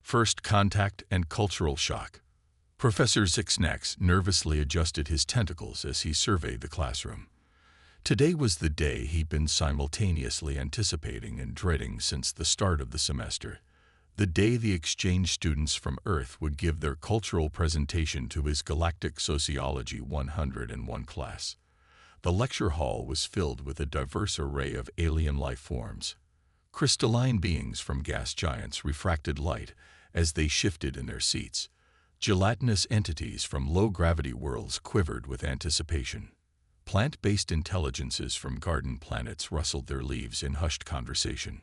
First contact and cultural shock. Professor Zixnax nervously adjusted his tentacles as he surveyed the classroom. Today was the day he'd been simultaneously anticipating and dreading since the start of the semester. The day the exchange students from Earth would give their cultural presentation to his Galactic Sociology 101 class. The lecture hall was filled with a diverse array of alien life forms. Crystalline beings from gas giants refracted light as they shifted in their seats. Gelatinous entities from low-gravity worlds quivered with anticipation. Plant-based intelligences from garden planets rustled their leaves in hushed conversation.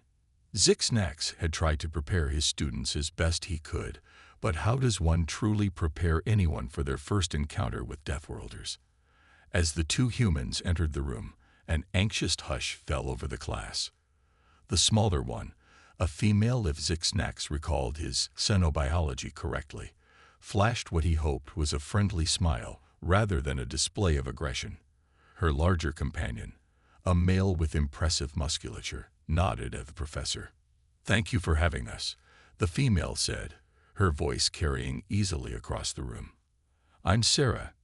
Zixnax had tried to prepare his students as best he could, but how does one truly prepare anyone for their first encounter with Deathworlders? As the two humans entered the room, an anxious hush fell over the class. The smaller one, a female if Zixnax recalled his xenobiology correctly, flashed what he hoped was a friendly smile rather than a display of aggression. Her larger companion, a male with impressive musculature, nodded at the professor. "Thank you for having us," the female said, her voice carrying easily across the room. "I'm Sarah,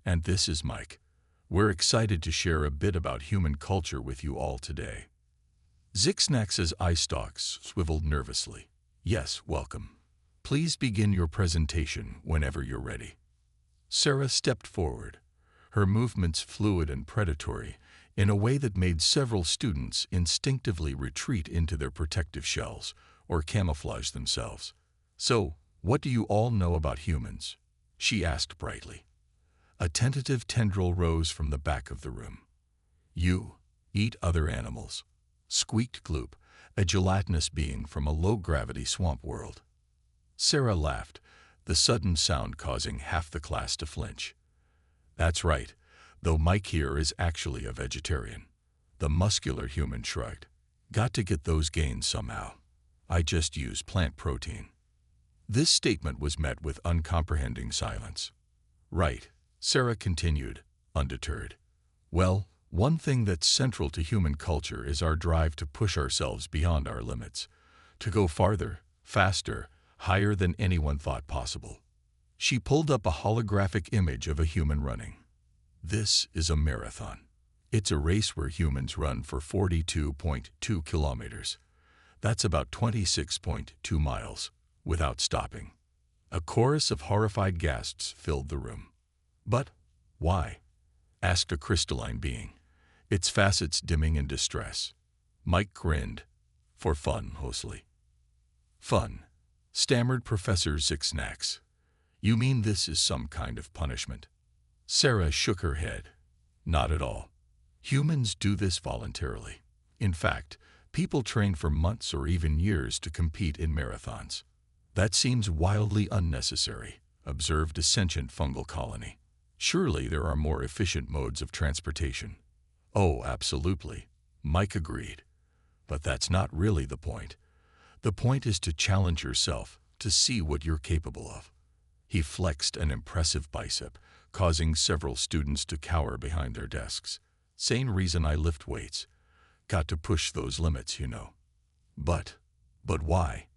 and this is Mike. We're excited to share a bit about human culture with you all today." Zixnax's eye stalks swiveled nervously. "Yes, welcome. Please begin your presentation whenever you're ready." Sarah stepped forward, her movements fluid and predatory, in a way that made several students instinctively retreat into their protective shells or camouflage themselves. "So, what do you all know about humans?" she asked brightly. A tentative tendril rose from the back of the room. "You eat other animals," squeaked Gloop, a gelatinous being from a low-gravity swamp world. Sarah laughed, the sudden sound causing half the class to flinch. "That's right, though Mike here is actually a vegetarian." The muscular human shrugged. "Got to get those gains somehow. I just use plant protein." This statement was met with uncomprehending silence. "Right," Sarah continued, undeterred. "Well, one thing that's central to human culture is our drive to push ourselves beyond our limits, to go farther, faster, higher than anyone thought possible." She pulled up a holographic image of a human running. "This is a marathon. It's a race where humans run for 42.2 kilometers. That's about 26.2 miles, without stopping." A chorus of horrified gasps filled the room. "But why?" asked a crystalline being, its facets dimming in distress. Mike grinned. "For fun, mostly." "Fun," stammered Professor Zixnax. "You mean this is some kind of punishment?" Sarah shook her head. "Not at all. Humans do this voluntarily. In fact, people train for months or even years to compete in marathons." "That seems wildly unnecessary," observed a sentient fungal colony. "Surely there are more efficient modes of transportation." "Oh, absolutely," Mike agreed. "But that's not really the point. The point is to challenge yourself, to see what you're capable of." He flexed an impressive bicep, causing several students to cower behind their desks. "Same reason I lift weights. Got to push those limits, you know." But why?"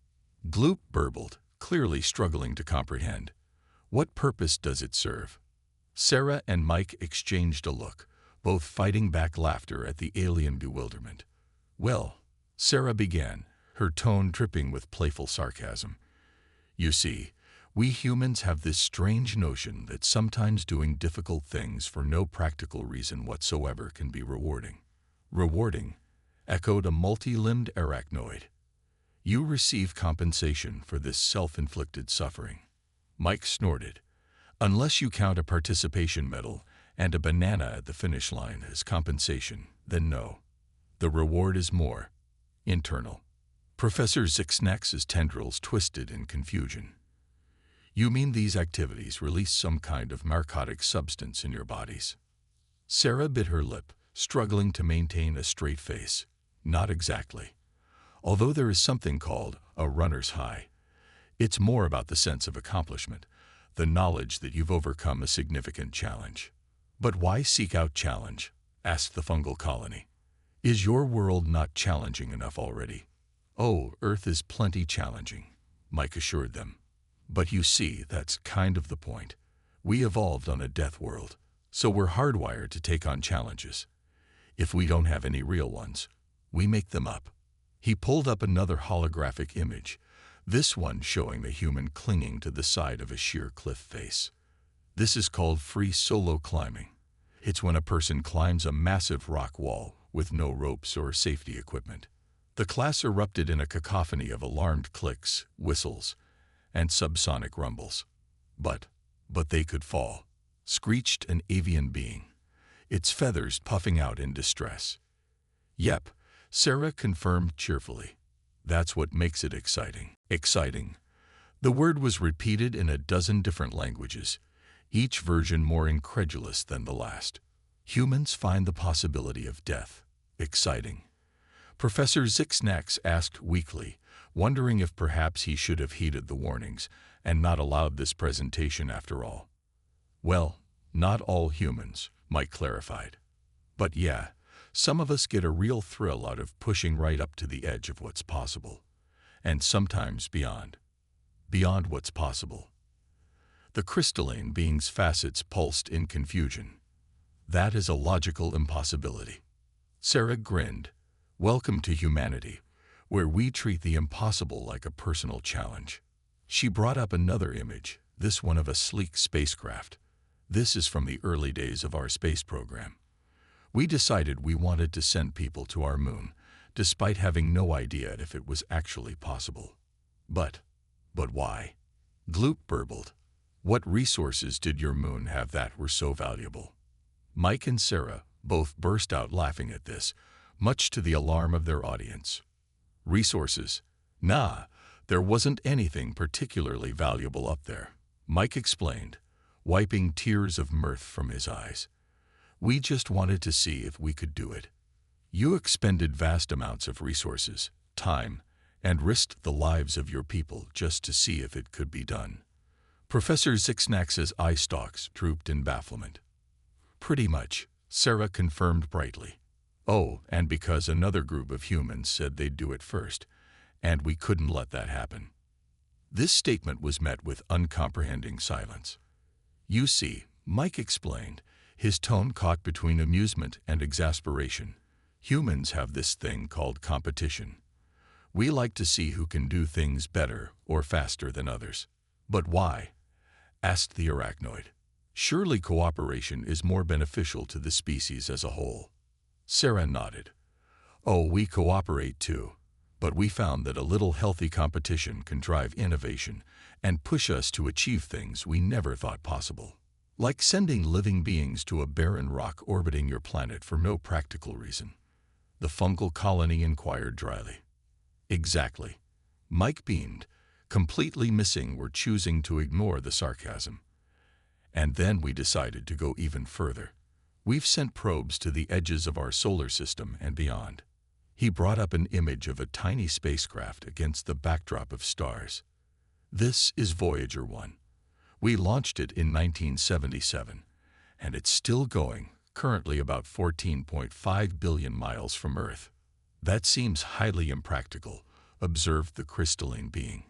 Gloop burbled, clearly struggling to comprehend. "What purpose does it serve?" Sarah and Mike exchanged a look, both fighting back laughter at the alien bewilderment. "Well," Sarah began, her tone dripping with playful sarcasm, "you see, we humans have this strange notion that sometimes doing difficult things for no practical reason whatsoever can be rewarding." "Rewarding?" echoed a multi-limbed arachnoid. "You receive compensation for this self-inflicted suffering." Mike snorted. "Unless you count a participation medal and a banana at the finish line as compensation, then no. The reward is more internal." Professor Zixnax's tendrils twisted in confusion. "You mean these activities release some kind of narcotic substance in your bodies?" Sarah bit her lip, struggling to maintain a straight face. "Not exactly. Although there is something called a runner's high. It's more about the sense of accomplishment, the knowledge that you've overcome a significant challenge." "But why seek out challenge?" asked the fungal colony. "Is your world not challenging enough already?" "Oh, Earth is plenty challenging. Mike assured them. But you see, that's kind of the point. We evolved on a death world, so we're hardwired to take on challenges. If we don't have any real ones, we make them up. He pulled up another holographic image, this one showing the human clinging to the side of a sheer cliff face. This is called free solo climbing. It's when a person climbs a massive rock wall with no ropes or safety equipment. The class erupted in a cacophony of alarmed clicks, whistles, and subsonic rumbles. But they could fall, screeched an avian being, its feathers puffing out in distress. Yep, Sarah confirmed cheerfully. That's what makes it exciting. Exciting. The word was repeated in a dozen different languages, each version more incredulous than the last. Humans find the possibility of death exciting. Professor Zixnax asked weakly, wondering if perhaps he should have heeded the warnings and not allowed this presentation after all. Well, not all humans, Mike clarified. But yeah, some of us get a real thrill out of pushing right up to the edge of what's possible, and sometimes beyond what's possible. The crystalline being's facets pulsed in confusion. That is a logical impossibility. Sarah grinned. Welcome to humanity, where we treat the impossible like a personal challenge. She brought up another image, this one of a sleek spacecraft. This is from the early days of our space program. We decided we wanted to send people to our moon, despite having no idea if it was actually possible. But why? Gloop burbled. What resources did your moon have that were so valuable? Mike and Sarah both burst out laughing at this, much to the alarm of their audience. Resources? Nah, there wasn't anything particularly valuable up there, Mike explained, wiping tears of mirth from his eyes. We just wanted to see if we could do it. You expended vast amounts of resources, time, and risked the lives of your people just to see if it could be done. Professor Zixnax's eye stalks drooped in bafflement. Pretty much, Sarah confirmed brightly. Oh, and because another group of humans said they'd do it first, and we couldn't let that happen. This statement was met with uncomprehending silence. You see, Mike explained, his tone caught between amusement and exasperation. Humans have this thing called competition. We like to see who can do things better or faster than others. But why? Asked the arachnoid. Surely cooperation is more beneficial to the species as a whole. Sarah nodded. Oh, we cooperate too, but we found that a little healthy competition can drive innovation and push us to achieve things we never thought possible. Like sending living beings to a barren rock orbiting your planet for no practical reason. The fungal colony inquired dryly. Exactly. Mike beamed, completely missing or choosing to ignore the sarcasm. And then we decided to go even further. We've sent probes to the edges of our solar system and beyond. He brought up an image of a tiny spacecraft against the backdrop of stars. This is Voyager 1. We launched it in 1977, and it's still going, currently about 14.5 billion miles from Earth. That seems highly impractical, observed the crystalline being.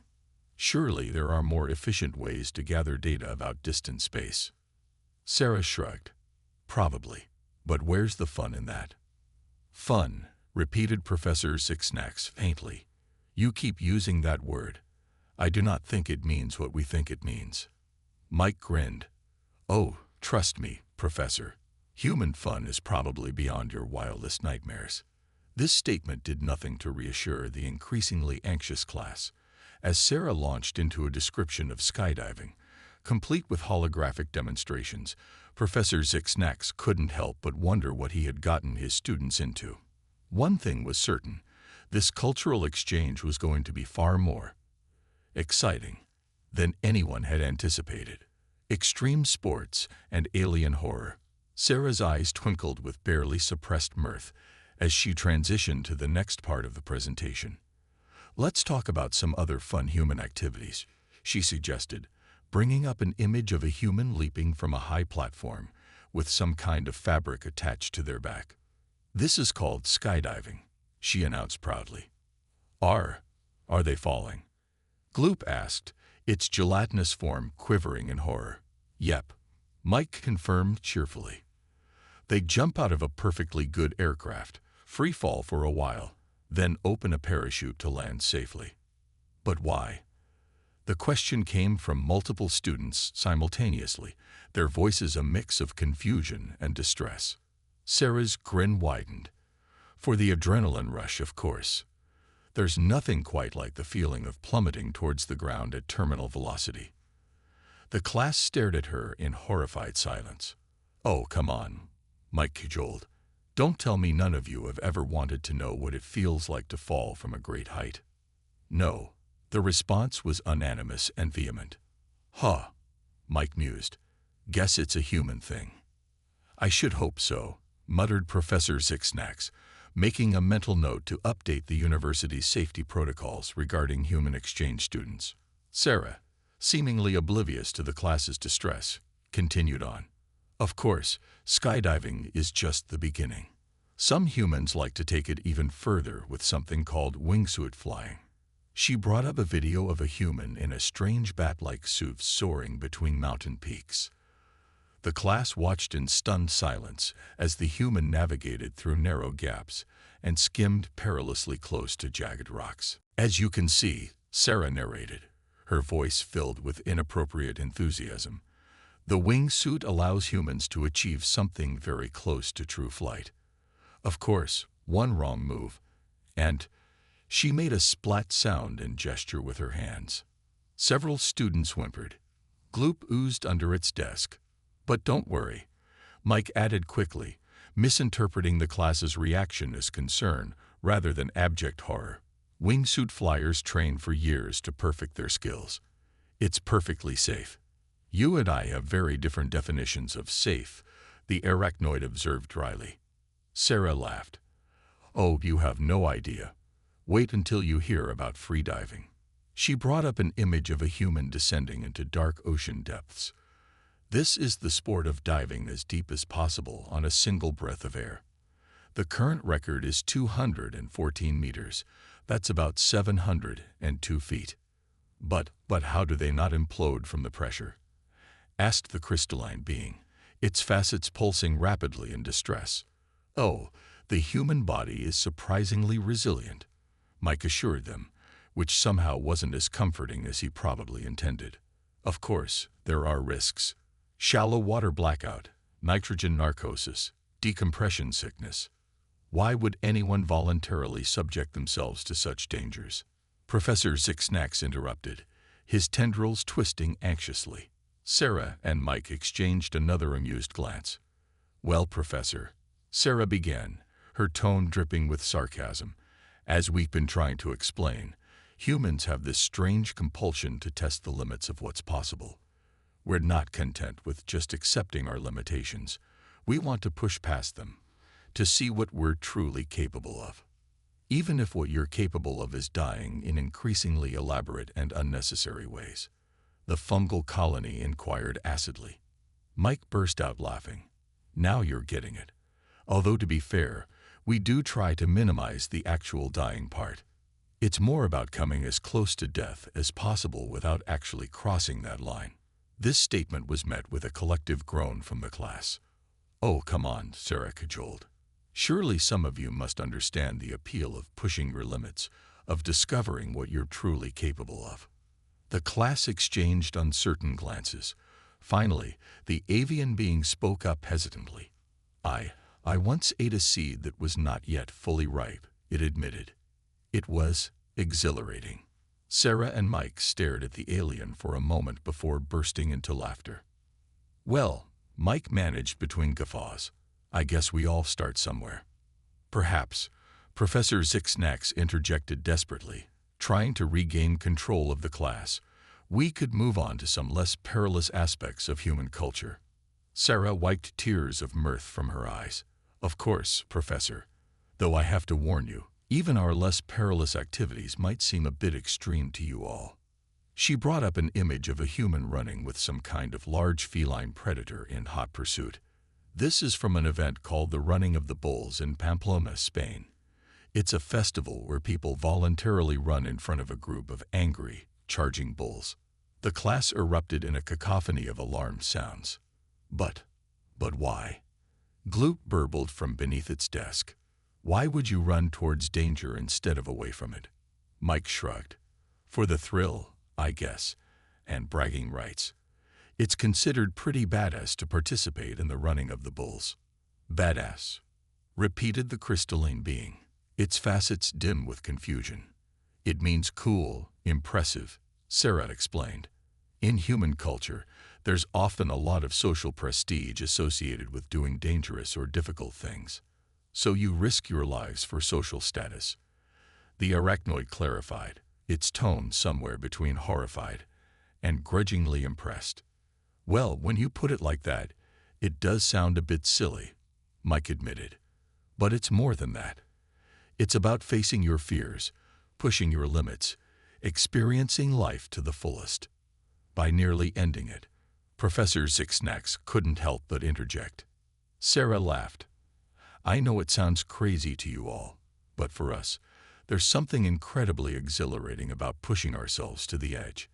Surely there are more efficient ways to gather data about distant space. Sarah shrugged. Probably. But where's the fun in that? Fun, repeated Professor Zixnax faintly. You keep using that word. I do not think it means what we think it means. Mike grinned. Oh, trust me, Professor. Human fun is probably beyond your wildest nightmares. This statement did nothing to reassure the increasingly anxious class, as Sarah launched into a description of skydiving, complete with holographic demonstrations. Professor Zixnax couldn't help but wonder what he had gotten his students into. One thing was certain, this cultural exchange was going to be far more exciting than anyone had anticipated. Extreme sports and alien horror. Sarah's eyes twinkled with barely suppressed mirth as she transitioned to the next part of the presentation. Let's talk about some other fun human activities, she suggested, bringing up an image of a human leaping from a high platform with some kind of fabric attached to their back. This is called skydiving, she announced proudly. Are they falling? Gloop asked, its gelatinous form quivering in horror. Yep, Mike confirmed cheerfully. They jump out of a perfectly good aircraft, free fall for a while, then open a parachute to land safely. But why? The question came from multiple students simultaneously, their voices a mix of confusion and distress. Sarah's grin widened. For the adrenaline rush, of course. There's nothing quite like the feeling of plummeting towards the ground at terminal velocity. The class stared at her in horrified silence. "Oh, come on," Mike cajoled. "Don't tell me none of you have ever wanted to know what it feels like to fall from a great height." No. The response was unanimous and vehement. "Huh," Mike mused. "Guess it's a human thing." "I should hope so," muttered Professor Zixnax, making a mental note to update the university's safety protocols regarding human exchange students. Sarah, seemingly oblivious to the class's distress, continued on. "Of course, skydiving is just the beginning. Some humans like to take it even further with something called wingsuit flying." She brought up a video of a human in a strange bat-like suit soaring between mountain peaks. The class watched in stunned silence as the human navigated through narrow gaps and skimmed perilously close to jagged rocks. "As you can see," Sarah narrated, her voice filled with inappropriate enthusiasm, "the wingsuit allows humans to achieve something very close to true flight. Of course, one wrong move, and..." She made a splat sound and gesture with her hands. Several students whimpered. Gloop oozed under its desk. "But don't worry," Mike added quickly, misinterpreting the class's reaction as concern rather than abject horror. "Wingsuit flyers train for years to perfect their skills. It's perfectly safe." "You and I have very different definitions of safe," the arachnoid observed dryly. Sarah laughed. "Oh, you have no idea. Wait until you hear about freediving." She brought up an image of a human descending into dark ocean depths. "This is the sport of diving as deep as possible on a single breath of air. The current record is 214 meters. That's about 702 feet. But how do they not implode from the pressure?" asked the crystalline being, its facets pulsing rapidly in distress. "Oh, the human body is surprisingly resilient," Mike assured them, which somehow wasn't as comforting as he probably intended. "Of course, there are risks. Shallow water blackout, nitrogen narcosis, decompression sickness. Why would anyone voluntarily subject themselves to such dangers?" Professor Zixnax interrupted, his tendrils twisting anxiously. Sarah and Mike exchanged another amused glance. "Well, Professor," Sarah began, her tone dripping with sarcasm, "as we've been trying to explain, humans have this strange compulsion to test the limits of what's possible. We're not content with just accepting our limitations. We want to push past them, to see what we're truly capable of. Even if what you're capable of is dying in increasingly elaborate and unnecessary ways." The fungal colony inquired acidly. Mike burst out laughing. "Now you're getting it. Although, to be fair, we do try to minimize the actual dying part. It's more about coming as close to death as possible without actually crossing that line." This statement was met with a collective groan from the class. "Oh, come on," Sarah cajoled. "Surely some of you must understand the appeal of pushing your limits, of discovering what you're truly capable of." The class exchanged uncertain glances. Finally, the avian being spoke up hesitantly. I once ate a seed that was not yet fully ripe," it admitted. "It was exhilarating." Sarah and Mike stared at the alien for a moment before bursting into laughter. "Well," Mike managed between guffaws, "I guess we all start somewhere." "Perhaps," Professor Zixnax interjected desperately, trying to regain control of the class, "we could move on to some less perilous aspects of human culture." Sarah wiped tears of mirth from her eyes. "Of course, Professor. Though I have to warn you, even our less perilous activities might seem a bit extreme to you all." She brought up an image of a human running with some kind of large feline predator in hot pursuit. "This is from an event called the Running of the Bulls in Pamplona, Spain. It's a festival where people voluntarily run in front of a group of angry, charging bulls. The class erupted in a cacophony of alarmed sounds. But why? Gloop burbled from beneath its desk. Why would you run towards danger instead of away from it? Mike shrugged. For the thrill, I guess, and bragging rights. It's considered pretty badass to participate in the running of the bulls. Badass, repeated the crystalline being, its facets dim with confusion. It means cool, impressive, Sarah explained. In human culture, there's often a lot of social prestige associated with doing dangerous or difficult things. So you risk your lives for social status. The arachnoid clarified, its tone somewhere between horrified and grudgingly impressed. Well, when you put it like that, it does sound a bit silly, Mike admitted. But it's more than that. It's about facing your fears, pushing your limits, experiencing life to the fullest. By nearly ending it, Professor Zixnax couldn't help but interject. Sarah laughed. I know it sounds crazy to you all, but for us, there's something incredibly exhilarating about pushing ourselves to the edge.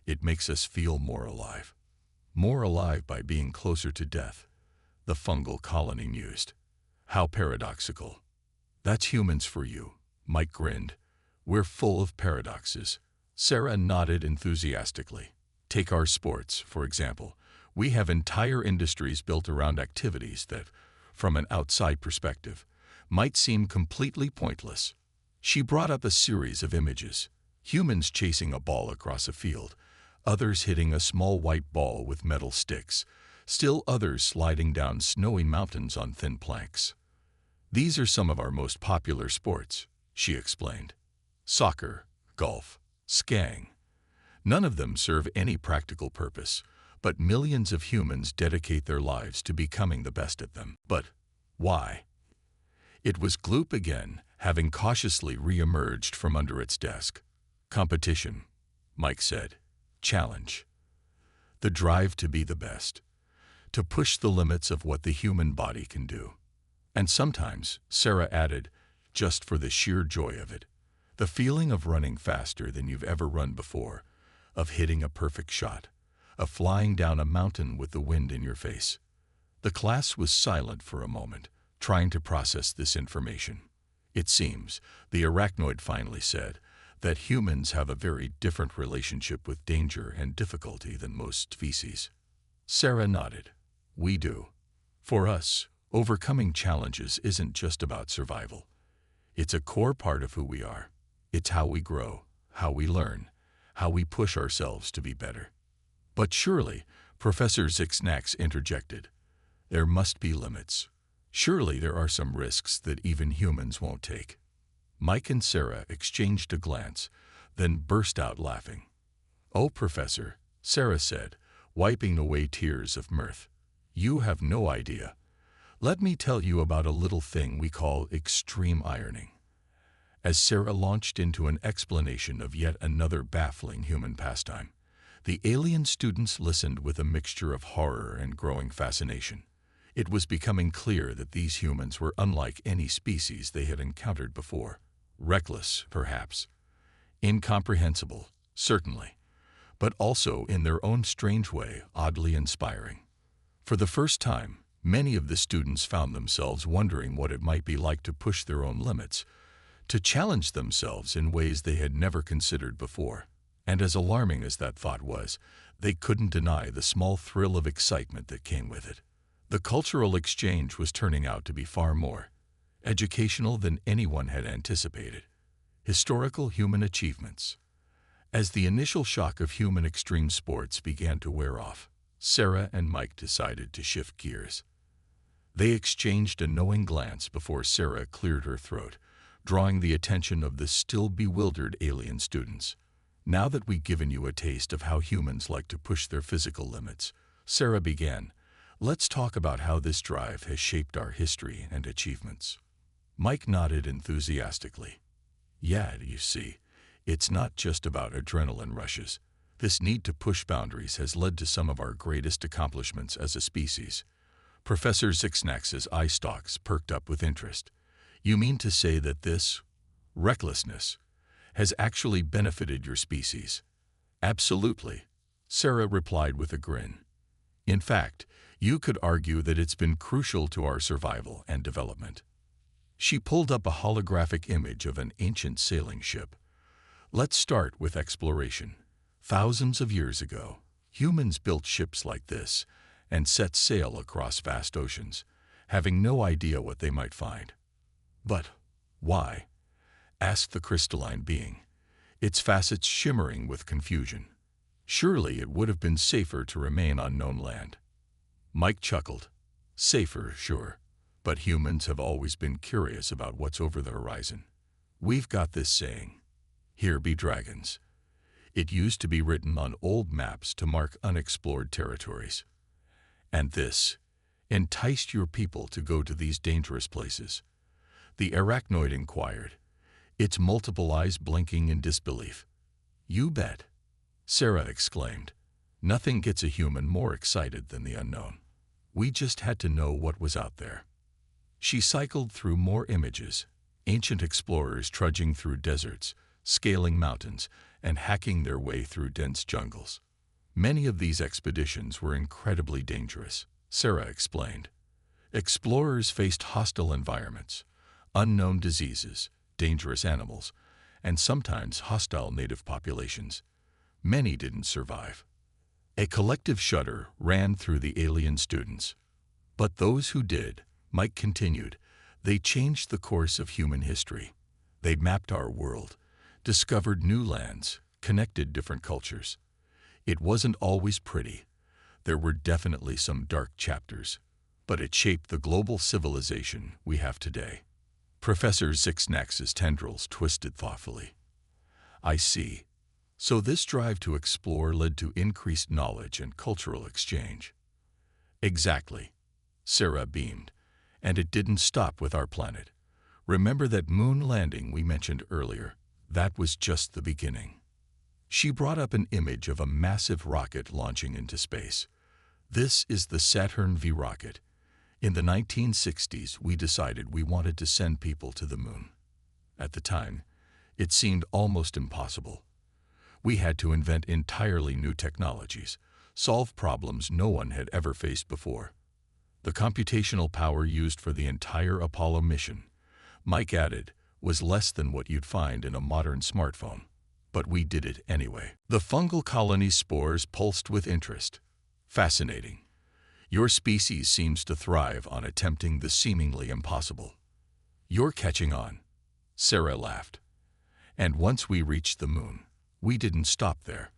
It makes us feel more alive. More alive by being closer to death, the fungal colony mused. How paradoxical. That's humans for you, Mike grinned. We're full of paradoxes. Sarah nodded enthusiastically. Take our sports, for example. We have entire industries built around activities that, from an outside perspective, might seem completely pointless. She brought up a series of images. Humans chasing a ball across a field, others hitting a small white ball with metal sticks, still others sliding down snowy mountains on thin planks. These are some of our most popular sports, she explained. Soccer, golf, skiing. None of them serve any practical purpose, but millions of humans dedicate their lives to becoming the best at them. But why? It was Gloop again, having cautiously re-emerged from under its desk. Competition, Mike said. Challenge. The drive to be the best. To push the limits of what the human body can do. And sometimes, Sarah added, just for the sheer joy of it. The feeling of running faster than you've ever run before, of hitting a perfect shot, of flying down a mountain with the wind in your face. The class was silent for a moment, trying to process this information. It seems, the arachnoid finally said, that humans have a very different relationship with danger and difficulty than most species. Sarah nodded. We do. For us, overcoming challenges isn't just about survival. It's a core part of who we are. It's how we grow, how we learn, how we push ourselves to be better. But surely, Professor Zixnax interjected, there must be limits. Surely there are some risks that even humans won't take. Mike and Sarah exchanged a glance, then burst out laughing. Oh, Professor, Sarah said, wiping away tears of mirth. You have no idea. Let me tell you about a little thing we call extreme ironing. As Sarah launched into an explanation of yet another baffling human pastime, the alien students listened with a mixture of horror and growing fascination. It was becoming clear that these humans were unlike any species they had encountered before. Reckless, perhaps. Incomprehensible, certainly. But also, in their own strange way, oddly inspiring. For the first time, many of the students found themselves wondering what it might be like to push their own limits, to challenge themselves in ways they had never considered before. And as alarming as that thought was, they couldn't deny the small thrill of excitement that came with it. The cultural exchange was turning out to be far more educational than anyone had anticipated. Historical human achievements. As the initial shock of human extreme sports began to wear off, Sarah and Mike decided to shift gears. They exchanged a knowing glance before Sarah cleared her throat, drawing the attention of the still bewildered alien students. Now that we've given you a taste of how humans like to push their physical limits, Sarah began, let's talk about how this drive has shaped our history and achievements. Mike nodded enthusiastically. Yeah, you see, it's not just about adrenaline rushes. This need to push boundaries has led to some of our greatest accomplishments as a species. Professor Zixnax's eye stalks perked up with interest. You mean to say that this recklessness has actually benefited your species? Absolutely, Sarah replied with a grin. In fact, you could argue that it's been crucial to our survival and development. She pulled up a holographic image of an ancient sailing ship. Let's start with exploration. Thousands of years ago, humans built ships like this and set sail across vast oceans, having no idea what they might find. But why? Asked the crystalline being, its facets shimmering with confusion. Surely it would have been safer to remain on known land. Mike chuckled. Safer, sure, but humans have always been curious about what's over the horizon. We've got this saying, "Here be dragons." It used to be written on old maps to mark unexplored territories. And this enticed your people to go to these dangerous places. The arachnoid inquired, its multiple eyes blinking in disbelief. You bet, Sarah exclaimed. Nothing gets a human more excited than the unknown. We just had to know what was out there. She cycled through more images, ancient explorers trudging through deserts, scaling mountains, and hacking their way through dense jungles. Many of these expeditions were incredibly dangerous, Sarah explained. Explorers faced hostile environments, unknown diseases, dangerous animals, and sometimes hostile native populations. Many didn't survive. A collective shudder ran through the alien students. But those who did, Mike continued, they changed the course of human history. They mapped our world, discovered new lands, connected different cultures. It wasn't always pretty. There were definitely some dark chapters, but it shaped the global civilization we have today. Professor Zixnax's tendrils twisted thoughtfully. I see. So this drive to explore led to increased knowledge and cultural exchange. Exactly, Sarah beamed. And it didn't stop with our planet. Remember that moon landing we mentioned earlier? That was just the beginning. She brought up an image of a massive rocket launching into space. This is the Saturn V rocket. In the 1960s, we decided we wanted to send people to the moon. At the time, it seemed almost impossible. We had to invent entirely new technologies, solve problems no one had ever faced before. The computational power used for the entire Apollo mission, Mike added, was less than what you'd find in a modern smartphone. But we did it anyway. The fungal colony's spores pulsed with interest. Fascinating. Your species seems to thrive on attempting the seemingly impossible. You're catching on, Sarah laughed. And once we reached the moon, we didn't stop there.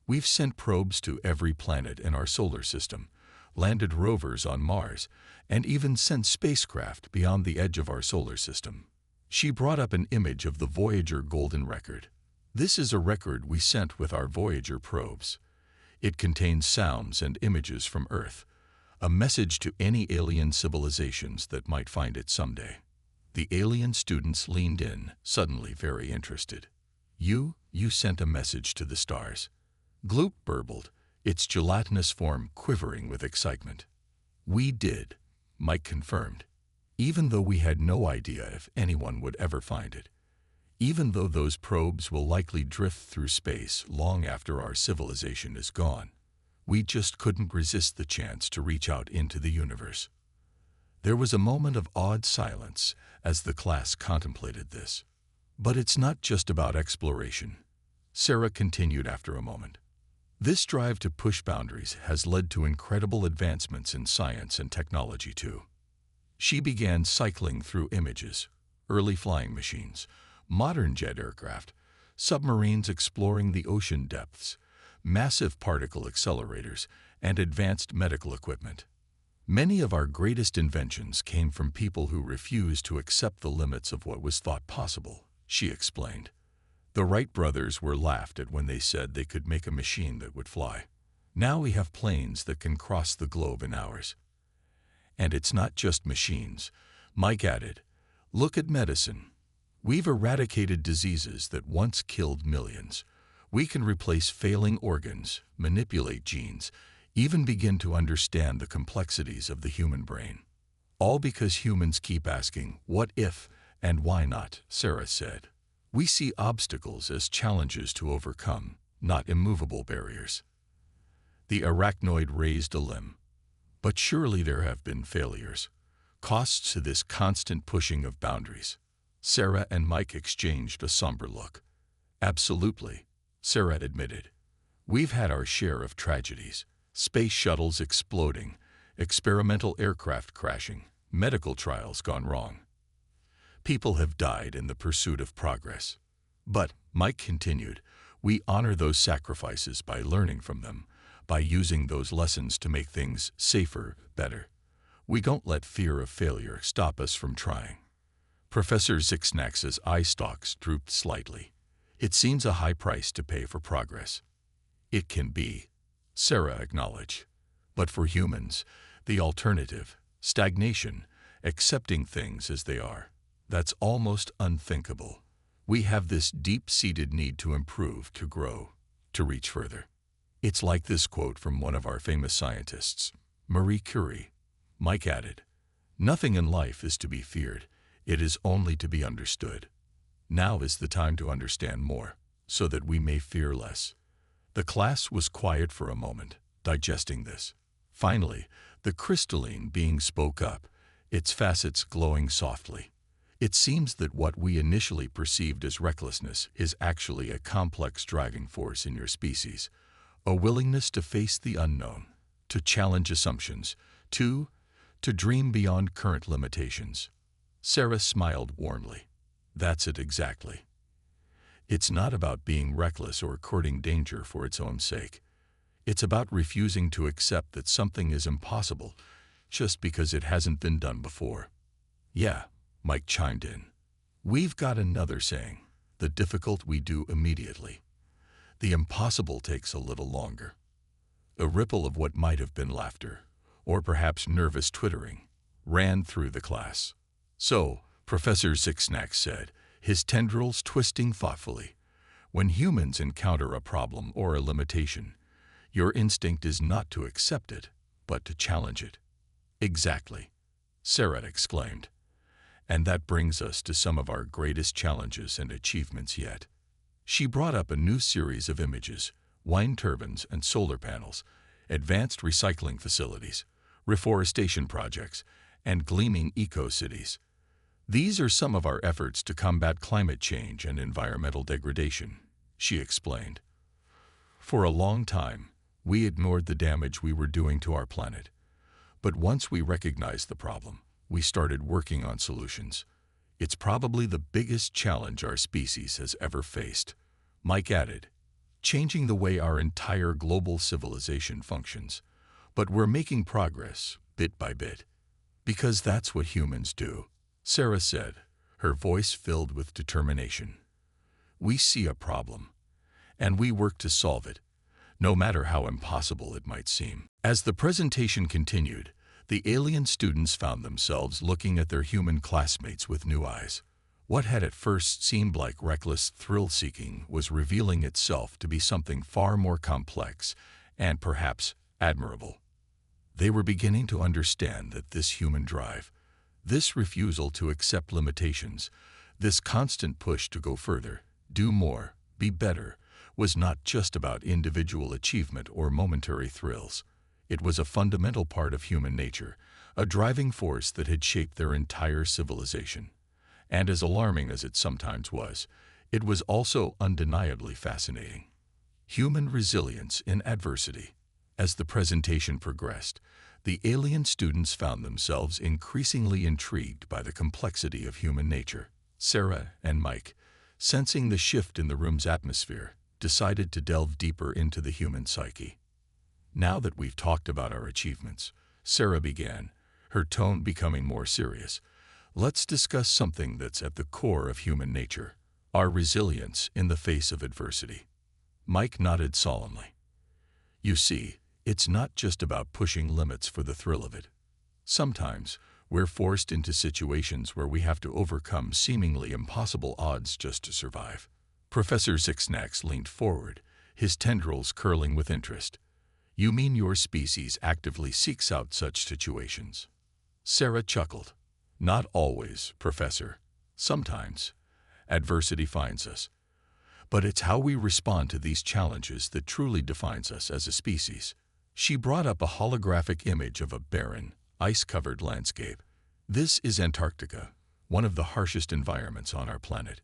We've sent probes to every planet in our solar system, landed rovers on Mars, and even sent spacecraft beyond the edge of our solar system. She brought up an image of the Voyager Golden Record. This is a record we sent with our Voyager probes. It contains sounds and images from Earth, a message to any alien civilizations that might find it someday. The alien students leaned in, suddenly very interested. You sent a message to the stars. Gloop burbled, its gelatinous form quivering with excitement. We did, Mike confirmed, even though we had no idea if anyone would ever find it. Even though those probes will likely drift through space long after our civilization is gone, we just couldn't resist the chance to reach out into the universe. There was a moment of awed silence as the class contemplated this. But it's not just about exploration, Sarah continued after a moment. This drive to push boundaries has led to incredible advancements in science and technology too. She began cycling through images, early flying machines, modern jet aircraft, submarines exploring the ocean depths, massive particle accelerators, and advanced medical equipment. Many of our greatest inventions came from people who refused to accept the limits of what was thought possible, she explained. The Wright brothers were laughed at when they said they could make a machine that would fly. Now we have planes that can cross the globe in hours. And it's not just machines, Mike added. Look at medicine. We've eradicated diseases that once killed millions. We can replace failing organs, manipulate genes, even begin to understand the complexities of the human brain. All because humans keep asking, what if and why not, Sarah said. We see obstacles as challenges to overcome, not immovable barriers. The arachnoid raised a limb. But surely there have been failures, costs to this constant pushing of boundaries. Sarah and Mike exchanged a somber look. Absolutely, Sarah admitted. We've had our share of tragedies. Space shuttles exploding, experimental aircraft crashing, medical trials gone wrong. People have died in the pursuit of progress. But, Mike continued, we honor those sacrifices by learning from them, by using those lessons to make things safer, better. We don't let fear of failure stop us from trying. Professor Zixnax's eye stalks drooped slightly. It seems a high price to pay for progress. It can be, Sarah acknowledged. But for humans, the alternative, stagnation, accepting things as they are, that's almost unthinkable. We have this deep-seated need to improve, to grow, to reach further. It's like this quote from one of our famous scientists, Marie Curie. Mike added, "Nothing in life is to be feared. It is only to be understood. Now is the time to understand more, so that we may fear less." The class was quiet for a moment, digesting this. Finally, the crystalline being spoke up, its facets glowing softly. It seems that what we initially perceived as recklessness is actually a complex driving force in your species, a willingness to face the unknown, to challenge assumptions, to dream beyond current limitations. Sarah smiled warmly. That's it exactly. It's not about being reckless or courting danger for its own sake. It's about refusing to accept that something is impossible just because it hasn't been done before. Yeah, Mike chimed in. We've got another saying, the difficult we do immediately. The impossible takes a little longer. A ripple of what might have been laughter, or perhaps nervous twittering, ran through the class. So, Professor Zixnax said, his tendrils twisting thoughtfully, when humans encounter a problem or a limitation, your instinct is not to accept it, but to challenge it. Exactly, Sarah exclaimed. And that brings us to some of our greatest challenges and achievements yet. She brought up a new series of images, wind turbines and solar panels, advanced recycling facilities, reforestation projects, and gleaming eco-cities. These are some of our efforts to combat climate change and environmental degradation, she explained. For a long time, we ignored the damage we were doing to our planet. But once we recognized the problem, we started working on solutions. It's probably the biggest challenge our species has ever faced. Mike added, changing the way our entire global civilization functions. But we're making progress, bit by bit. Because that's what humans do, Sarah said, her voice filled with determination. We see a problem, and we work to solve it, no matter how impossible it might seem. As the presentation continued, the alien students found themselves looking at their human classmates with new eyes. What had at first seemed like reckless thrill-seeking was revealing itself to be something far more complex and perhaps admirable. They were beginning to understand that this human drive, this refusal to accept limitations, this constant push to go further, do more, be better, was not just about individual achievement or momentary thrills. It was a fundamental part of human nature, a driving force that had shaped their entire civilization. And as alarming as it sometimes was, it was also undeniably fascinating. Human resilience in adversity. As the presentation progressed, the alien students found themselves increasingly intrigued by the complexity of human nature. Sarah and Mike, sensing the shift in the room's atmosphere, decided to delve deeper into the human psyche. Now that we've talked about our achievements, Sarah began, her tone becoming more serious. Let's discuss something that's at the core of human nature, our resilience in the face of adversity. Mike nodded solemnly. You see, it's not just about pushing limits for the thrill of it. Sometimes, we're forced into situations where we have to overcome seemingly impossible odds just to survive. Professor Zixnax leaned forward, his tendrils curling with interest. You mean your species actively seeks out such situations? Sarah chuckled. Not always, Professor. Sometimes, adversity finds us. But it's how we respond to these challenges that truly defines us as a species. She brought up a holographic image of a barren, ice-covered landscape. This is Antarctica, one of the harshest environments on our planet.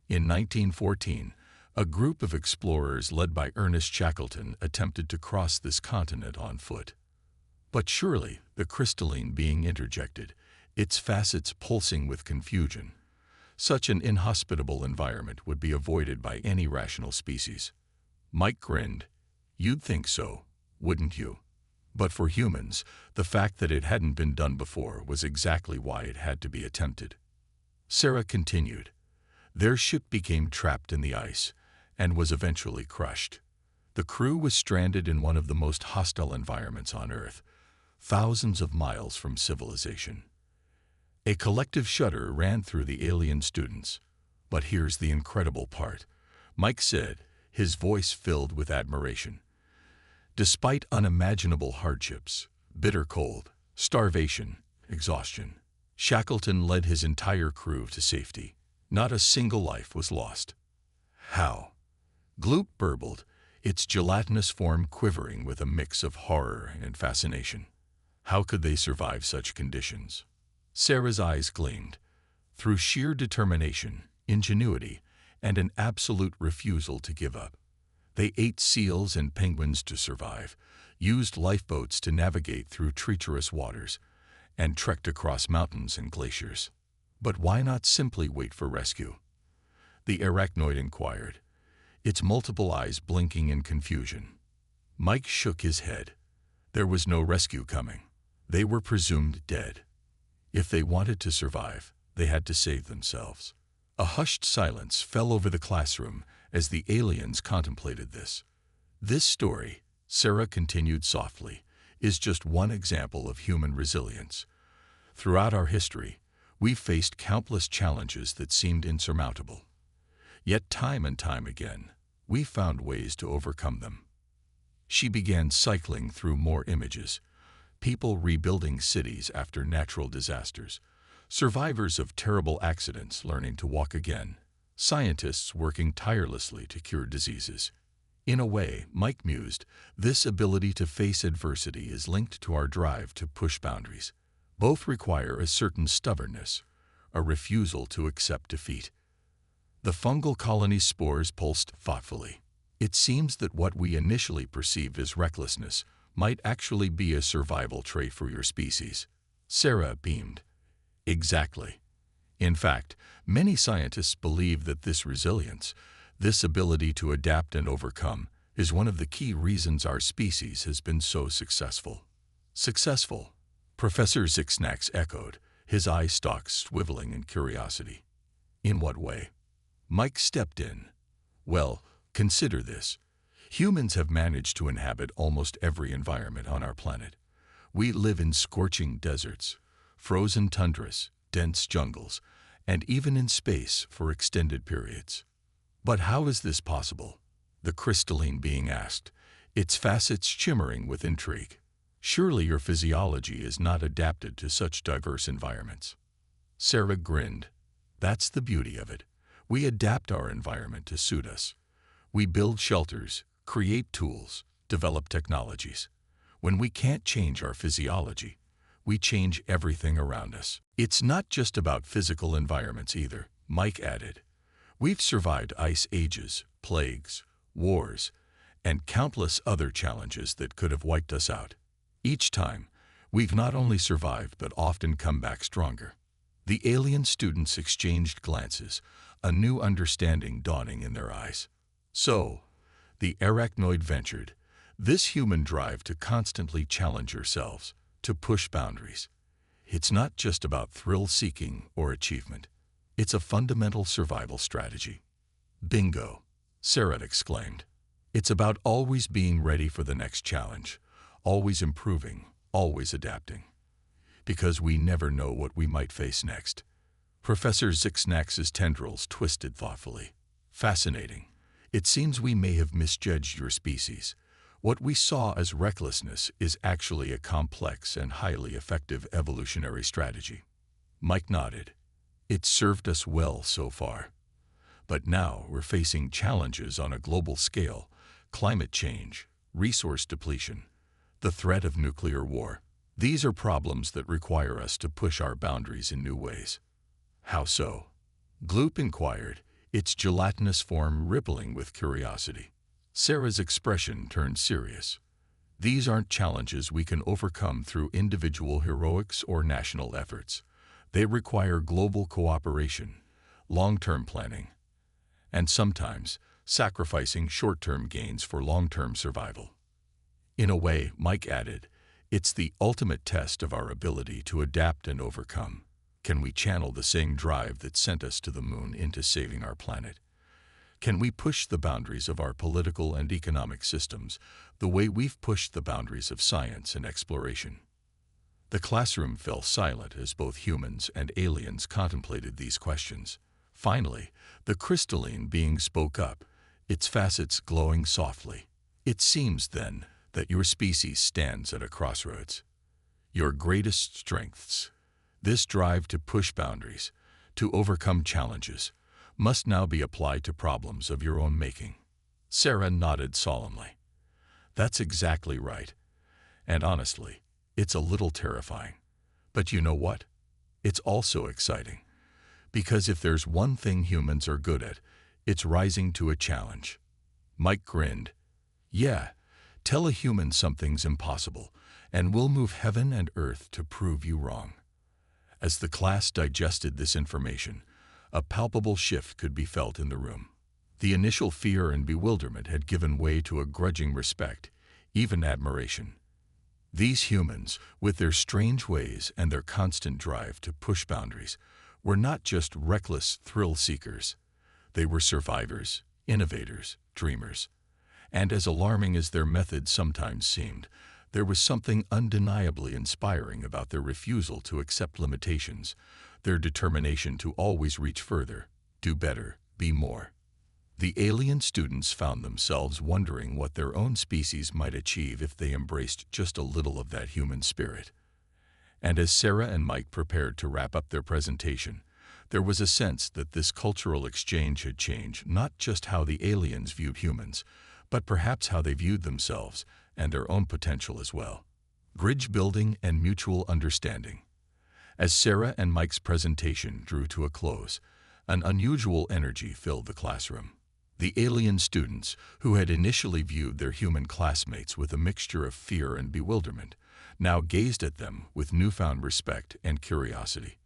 In 1914, a group of explorers led by Ernest Shackleton attempted to cross this continent on foot. But surely, the crystalline being interjected, its facets pulsing with confusion. Such an inhospitable environment would be avoided by any rational species. Mike grinned. You'd think so, wouldn't you? But for humans, the fact that it hadn't been done before was exactly why it had to be attempted. Sarah continued. Their ship became trapped in the ice and was eventually crushed. The crew was stranded in one of the most hostile environments on Earth, thousands of miles from civilization. A collective shudder ran through the alien students. But here's the incredible part, Mike said, his voice filled with admiration. Despite unimaginable hardships, bitter cold, starvation, exhaustion, Shackleton led his entire crew to safety. Not a single life was lost. How? Gloop burbled, its gelatinous form quivering with a mix of horror and fascination. How could they survive such conditions? Sarah's eyes gleamed. Through sheer determination, ingenuity, and an absolute refusal to give up. They ate seals and penguins to survive, used lifeboats to navigate through treacherous waters, and trekked across mountains and glaciers. But why not simply wait for rescue? The arachnoid inquired, its multiple eyes blinking in confusion. Mike shook his head. There was no rescue coming. They were presumed dead. If they wanted to survive, they had to save themselves. A hushed silence fell over the classroom as the aliens contemplated this. This story, Sarah continued softly, is just one example of human resilience. Throughout our history, we've faced countless challenges that seemed insurmountable. Yet time and time again, we found ways to overcome them. She began cycling through more images. People rebuilding cities after natural disasters, survivors of terrible accidents learning to walk again, scientists working tirelessly to cure diseases. In a way, Mike mused, this ability to face adversity is linked to our drive to push boundaries. Both require a certain stubbornness, a refusal to accept defeat. The fungal colony's spores pulsed thoughtfully. It seems that what we initially perceived as recklessness might actually be a survival trait for your species. Sarah beamed. Exactly. In fact, many scientists believe that this resilience, this ability to adapt and overcome, is one of the key reasons our species has been so successful. Successful? Professor Zixnax echoed, his eye stalks swiveling in curiosity. In what way? Mike stepped in. Well, consider this. Humans have managed to inhabit almost every environment on our planet. We live in scorching deserts, frozen tundras, dense jungles, and even in space for extended periods. But how is this possible? The crystalline being asked, its facets shimmering with intrigue. Surely your physiology is not adapted to such diverse environments. Sarah grinned. That's the beauty of it. We adapt our environment to suit us. We build shelters, create tools, develop technologies. When we can't change our physiology, we change everything around us. It's not just about physical environments either, Mike added. We've survived ice ages, plagues, wars, and countless other challenges that could have wiped us out. Each time, we've not only survived but often come back stronger. The alien students exchanged glances, a new understanding dawning in their eyes. So, the arachnoid ventured, this human drive to constantly challenge yourselves, to push boundaries. It's not just about thrill-seeking or achievement. It's a fundamental survival strategy. Bingo, Sarah exclaimed. It's about always being ready for the next challenge, always improving, always adapting. Because we never know what we might face next. Professor Zixnax's tendrils twisted thoughtfully. Fascinating. It seems we may have misjudged your species. What we saw as recklessness is actually a complex and highly effective evolutionary strategy. Mike nodded. It's served us well so far. But now we're facing challenges on a global scale: climate change, resource depletion, the threat of nuclear war. These are problems that require us to push our boundaries in new ways. How so? Gloop inquired, its gelatinous form rippling with curiosity. Sarah's expression turned serious. These aren't challenges we can overcome through individual heroics or national efforts. They require global cooperation, long-term planning, and sometimes sacrificing short-term gains for long-term survival. In a way, Mike added, it's the ultimate test of our ability to adapt and overcome. Can we channel the same drive that sent us to the moon into saving our planet? Can we push the boundaries of our political and economic systems the way we've pushed the boundaries of science and exploration? The classroom fell silent as both humans and aliens contemplated these questions. Finally, the crystalline being spoke up, its facets glowing softly. It seems, then, that your species stands at a crossroads. Your greatest strengths, this drive to push boundaries, to overcome challenges, must now be applied to problems of your own making. Sarah nodded solemnly. That's exactly right. And honestly, it's a little terrifying. But you know what? It's also exciting. Because if there's one thing humans are good at, it's rising to a challenge. Mike grinned. Yeah, tell a human something's impossible, and we'll move heaven and earth to prove you wrong. As the class digested this information, a palpable shift could be felt in the room. The initial fear and bewilderment had given way to a grudging respect, even admiration. These humans, with their strange ways and their constant drive to push boundaries, were not just reckless thrill-seekers. They were survivors, innovators, dreamers. And as alarming as their methods sometimes seemed, there was something undeniably inspiring about their refusal to accept limitations, their determination to always reach further, do better, be more. The alien students found themselves wondering what their own species might achieve if they embraced just a little of that human spirit. And as Sarah and Mike prepared to wrap up their presentation, there was a sense that this cultural exchange had changed not just how the aliens viewed humans, but perhaps how they viewed themselves and their own potential as well. Bridge building and mutual understanding. As Sarah and Mike's presentation drew to a close, an unusual energy filled the classroom. The alien students, who had initially viewed their human classmates with a mixture of fear and bewilderment, now gazed at them with newfound respect and curiosity.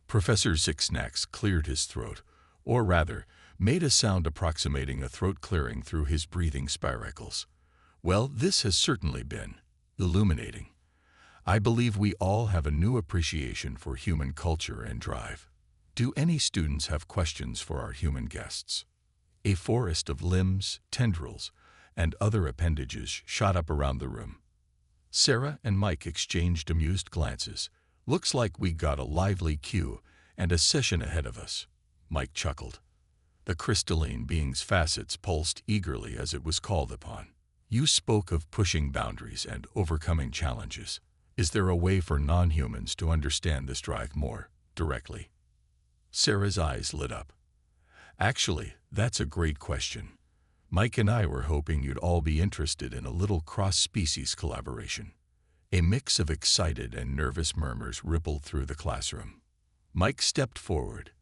Professor Zixnax cleared his throat, or rather, made a sound approximating a throat clearing through his breathing spiracles. Well, this has certainly been illuminating. I believe we all have a new appreciation for human culture and drive. Do any students have questions for our human guests? A forest of limbs, tendrils, and other appendages shot up around the room. Sarah and Mike exchanged amused glances. Looks like we got a lively queue and a session ahead of us. Mike chuckled. The crystalline being's facets pulsed eagerly as it was called upon. You spoke of pushing boundaries and overcoming challenges. Is there a way for non-humans to understand this drive more directly? Sarah's eyes lit up. Actually, that's a great question. Mike and I were hoping you'd all be interested in a little cross-species collaboration. A mix of excited and nervous murmurs rippled through the classroom. Mike stepped forward.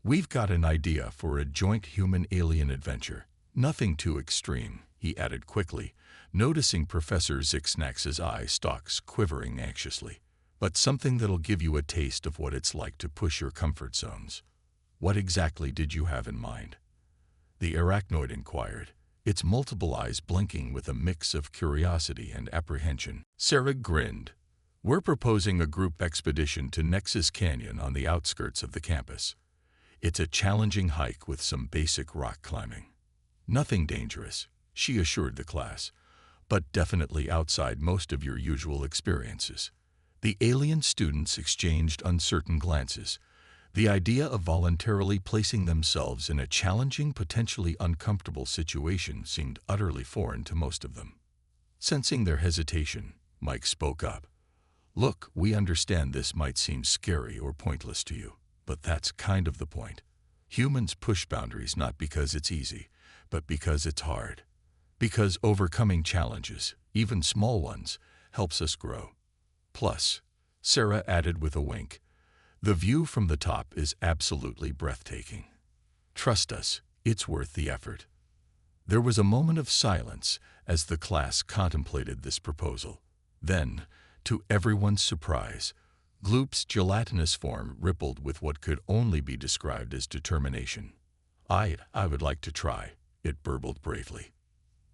We've got an idea for a joint human-alien adventure. Nothing too extreme, he added quickly, noticing Professor Zixnax's eye stalks quivering anxiously. But something that'll give you a taste of what it's like to push your comfort zones. What exactly did you have in mind? The arachnoid inquired, its multiple eyes blinking with a mix of curiosity and apprehension. Sarah grinned. We're proposing a group expedition to Nexus Canyon on the outskirts of the campus. It's a challenging hike with some basic rock climbing. Nothing dangerous, she assured the class, but definitely outside most of your usual experiences. The alien students exchanged uncertain glances. The idea of voluntarily placing themselves in a challenging, potentially uncomfortable situation seemed utterly foreign to most of them. Sensing their hesitation, Mike spoke up. Look, we understand this might seem scary or pointless to you, but that's kind of the point. Humans push boundaries not because it's easy, but because it's hard. Because overcoming challenges, even small ones, helps us grow. Plus, Sarah added with a wink, the view from the top is absolutely breathtaking. Trust us, it's worth the effort. There was a moment of silence as the class contemplated this proposal. Then, to everyone's surprise, Gloop's gelatinous form rippled with what could only be described as determination. I would like to try, it burbled bravely.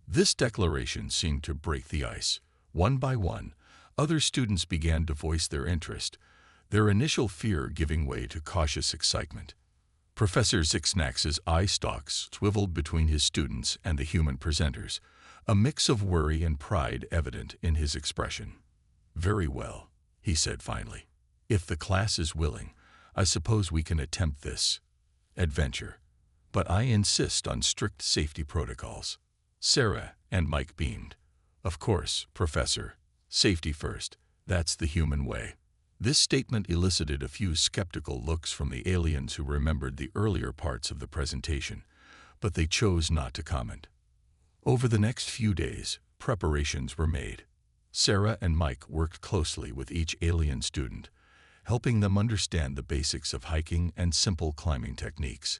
This declaration seemed to break the ice. One by one, other students began to voice their interest, their initial fear giving way to cautious excitement. Professor Zixnax's eye stalks swiveled between his students and the human presenters, a mix of worry and pride evident in his expression. Very well, he said finally. If the class is willing, I suppose we can attempt this adventure. But I insist on strict safety protocols. Sarah and Mike beamed. Of course, Professor. Safety first. That's the human way. This statement elicited a few skeptical looks from the aliens who remembered the earlier parts of the presentation, but they chose not to comment. Over the next few days, preparations were made. Sarah and Mike worked closely with each alien student, helping them understand the basics of hiking and simple climbing techniques.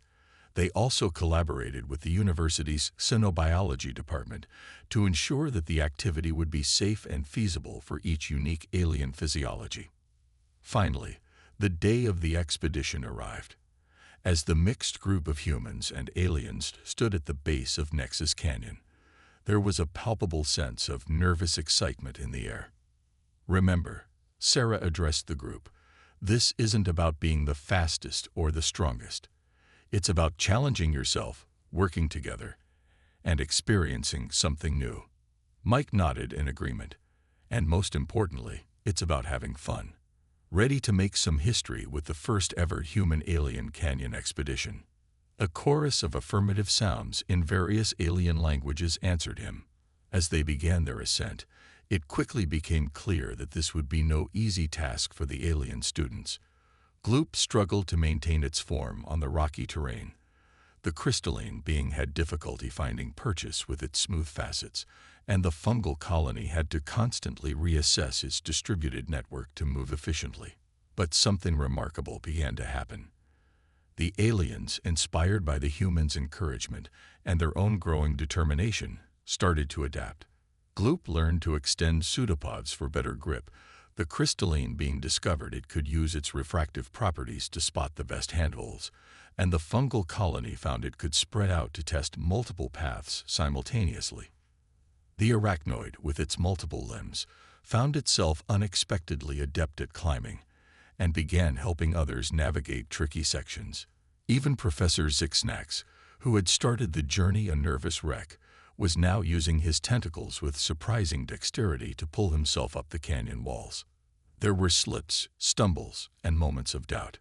They also collaborated with the university's xenobiology department to ensure that the activity would be safe and feasible for each unique alien physiology. Finally, the day of the expedition arrived. As the mixed group of humans and aliens stood at the base of Nexus Canyon, there was a palpable sense of nervous excitement in the air. Remember, Sarah addressed the group, this isn't about being the fastest or the strongest. It's about challenging yourself, working together, and experiencing something new. Mike nodded in agreement. And most importantly, it's about having fun. Ready to make some history with the first ever human-alien canyon expedition. A chorus of affirmative sounds in various alien languages answered him. As they began their ascent, it quickly became clear that this would be no easy task for the alien students. Gloop struggled to maintain its form on the rocky terrain. The crystalline being had difficulty finding purchase with its smooth facets, and the fungal colony had to constantly reassess its distributed network to move efficiently. But something remarkable began to happen. The aliens, inspired by the humans' encouragement and their own growing determination, started to adapt. Gloop learned to extend pseudopods for better grip, the crystalline being discovered it could use its refractive properties to spot the best handholds, and the fungal colony found it could spread out to test multiple paths simultaneously. The arachnoid, with its multiple limbs, found itself unexpectedly adept at climbing, and began helping others navigate tricky sections. Even Professor Zixnax, who had started the journey a nervous wreck, was now using his tentacles with surprising dexterity to pull himself up the canyon walls. There were slips, stumbles, and moments of doubt.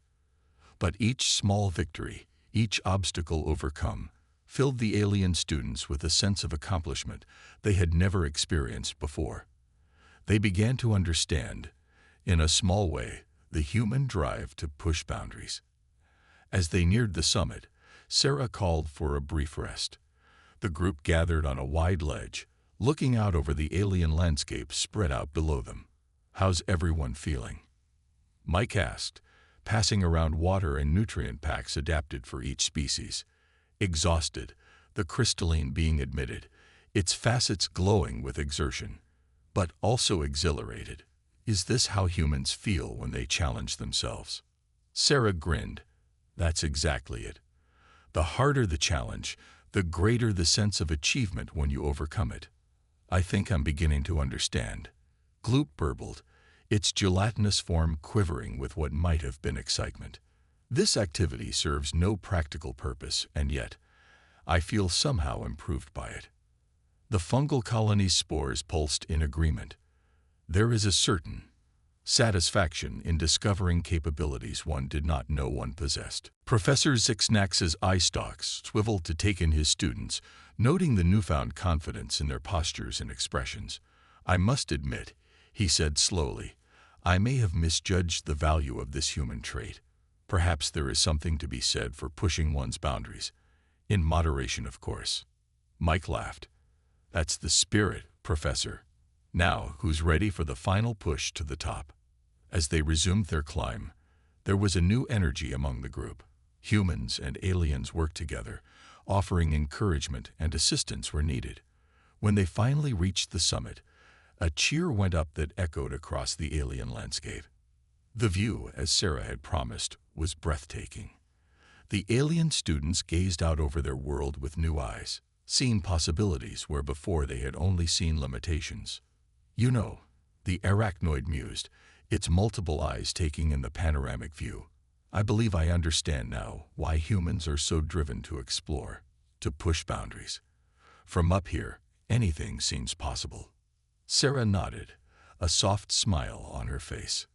But each small victory, each obstacle overcome, filled the alien students with a sense of accomplishment they had never experienced before. They began to understand, in a small way, the human drive to push boundaries. As they neared the summit, Sarah called for a brief rest. The group gathered on a wide ledge, looking out over the alien landscape spread out below them. How's everyone feeling? Mike asked, passing around water and nutrient packs adapted for each species. Exhausted, the crystalline being admitted, its facets glowing with exertion, but also exhilarated. Is this how humans feel when they challenge themselves? Sarah grinned. That's exactly it. The harder the challenge, the greater the sense of achievement when you overcome it. I think I'm beginning to understand. Gloop burbled, its gelatinous form quivering with what might have been excitement. This activity serves no practical purpose, and yet, I feel somehow improved by it. The fungal colony's spores pulsed in agreement. There is a certain satisfaction in discovering capabilities one did not know one possessed. Professor Zixnax's eye stalks swiveled to take in his students, noting the newfound confidence in their postures and expressions. I must admit, he said slowly, I may have misjudged the value of this human trait. Perhaps there is something to be said for pushing one's boundaries. In moderation, of course. Mike laughed. That's the spirit, Professor. Now, who's ready for the final push to the top? As they resumed their climb, there was a new energy among the group. Humans and aliens worked together, offering encouragement and assistance where needed. When they finally reached the summit, a cheer went up that echoed across the alien landscape. The view, as Sarah had promised, was breathtaking. The alien students gazed out over their world with new eyes, seeing possibilities where before they had only seen limitations. You know, the arachnoid mused, its multiple eyes taking in the panoramic view. I believe I understand now why humans are so driven to explore, to push boundaries. From up here, anything seems possible. Sarah nodded, a soft smile on her face.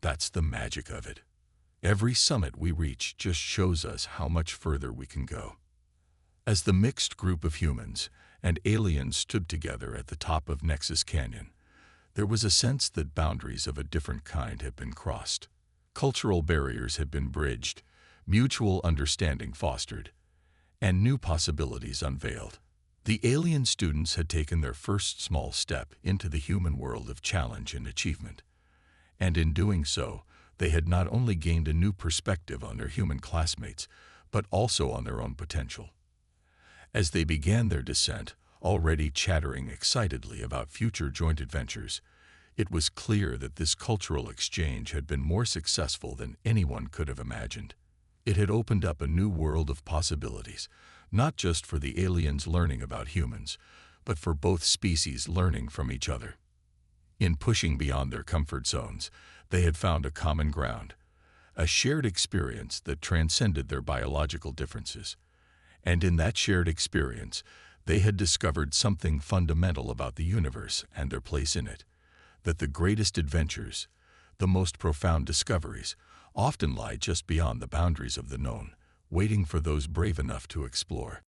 That's the magic of it. Every summit we reach just shows us how much further we can go. As the mixed group of humans and aliens stood together at the top of Nexus Canyon, there was a sense that boundaries of a different kind had been crossed. Cultural barriers had been bridged, mutual understanding fostered, and new possibilities unveiled. The alien students had taken their first small step into the human world of challenge and achievement. And in doing so, they had not only gained a new perspective on their human classmates, but also on their own potential. As they began their descent, already chattering excitedly about future joint adventures, it was clear that this cultural exchange had been more successful than anyone could have imagined. It had opened up a new world of possibilities, not just for the aliens learning about humans, but for both species learning from each other. In pushing beyond their comfort zones, they had found a common ground, a shared experience that transcended their biological differences. And in that shared experience, they had discovered something fundamental about the universe and their place in it, that the greatest adventures, the most profound discoveries, often lie just beyond the boundaries of the known, waiting for those brave enough to explore.